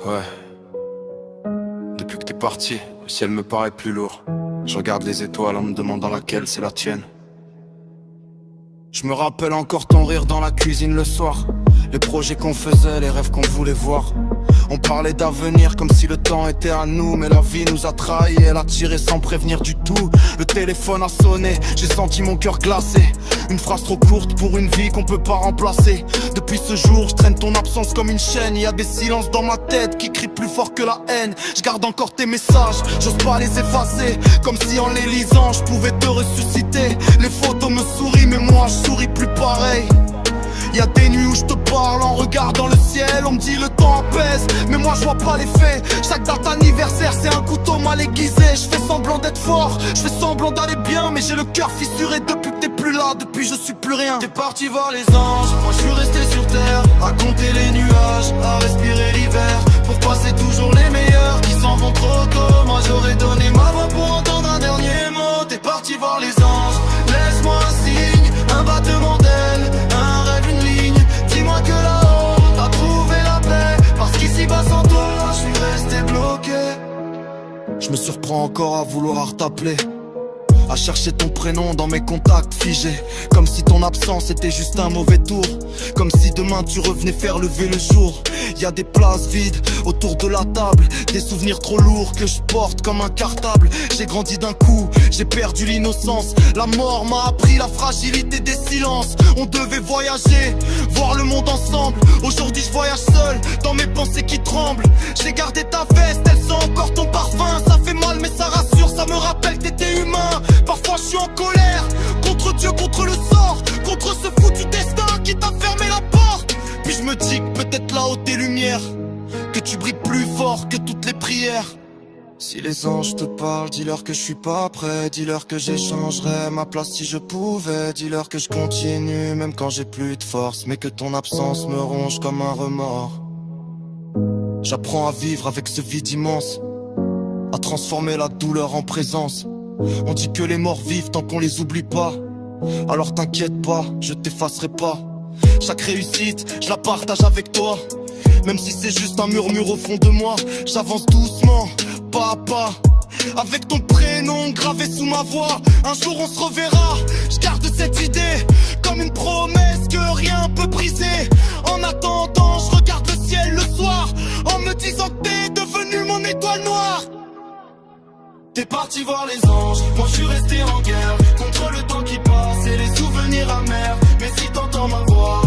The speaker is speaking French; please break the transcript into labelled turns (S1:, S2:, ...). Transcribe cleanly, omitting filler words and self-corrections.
S1: Ouais. Depuis que t'es parti, le ciel me paraît plus lourd. Je regarde les étoiles en me demandant laquelle c'est la tienne. Je me rappelle encore ton rire dans la cuisine le soir. Les projets qu'on faisait, les rêves qu'on voulait voir. On parlait d'avenir comme si le temps était à nous. Mais la vie nous a trahis, elle a tiré sans prévenir du tout. Le téléphone a sonné, j'ai senti mon cœur glacé. Une phrase trop courte pour une vie qu'on peut pas remplacer. Depuis ce jour, je traîne ton absence comme une chaîne. Y a des silences dans ma tête qui crient plus fort que la haine. Je garde encore tes messages, j'ose pas les effacer. Comme si en les lisant, je pouvais te ressusciter. Les photos me sourient, mais moi je souris plus pareil. Y'a des nuits où je te parle en regardant le ciel. On me dit le temps apaise, mais moi je vois pas les faits. Chaque date anniversaire c'est un couteau mal aiguisé. Je fais semblant d'être fort, je fais semblant d'aller bien. Mais j'ai le cœur fissuré depuis que t'es plus là. Depuis je suis plus rien. T'es parti voir les anges, moi je suis resté sur terre. À compter les nuages, à respirer l'hiver. Pour passer toujours les meilleurs qui s'en vont trop tôt. Moi j'aurais donné ma voix pour entendre un dernier mot. T'es parti voir les anges, laisse-moi un signe, un battement d'aile, un rêve, une ligne. Dis-moi que là-haut t'as trouvé la paix. Parce qu'ici bas sans toi je suis resté bloqué. Je me surprends encore à vouloir t'appeler, à chercher ton prénom dans mes contacts figés. Comme si ton absence était juste un mauvais tour. Comme si demain tu revenais faire lever le jour. Y'a des places vides autour de la table, des souvenirs trop lourds que je porte comme un cartable. J'ai grandi d'un coup, j'ai perdu l'innocence. La mort m'a appris la fragilité des silences. On devait voyager, voir le monde ensemble. Aujourd'hui je voyage seul, dans mes pensées qui tremblent. J'ai gardé ta veste, elle sent encore ton parfum. Ça fait mal mais ça rassure, ça me rappelle que t'étais humain. Parfois je suis en colère, contre Dieu, contre le sort, contre ce foutu destin qui t'a fermé la porte. Puis je me dis que peut-être là-haut tes lumières, que tu brilles plus fort que toutes les prières. Si les anges te parlent, dis-leur que je suis pas prêt. Dis-leur que j'échangerais ma place si je pouvais. Dis-leur que je continue même quand j'ai plus de force. Mais que ton absence me ronge comme un remords. J'apprends à vivre avec ce vide immense, à transformer la douleur en présence. On dit que les morts vivent tant qu'on les oublie pas. Alors t'inquiète pas, je t'effacerai pas. Chaque réussite, je la partage avec toi. Même si c'est juste un murmure au fond de moi. J'avance doucement, pas à pas, avec ton prénom gravé sous ma voix. Un jour on se reverra, je garde cette idée comme une promesse que rien peut briser. En attendant, je regarde le ciel le soir, en me disant que t'es devenu mon étoile noire. T'es parti voir les anges, moi je suis resté en guerre contre le temps qui passe et les souvenirs amers. Mais si t'entends ma voix,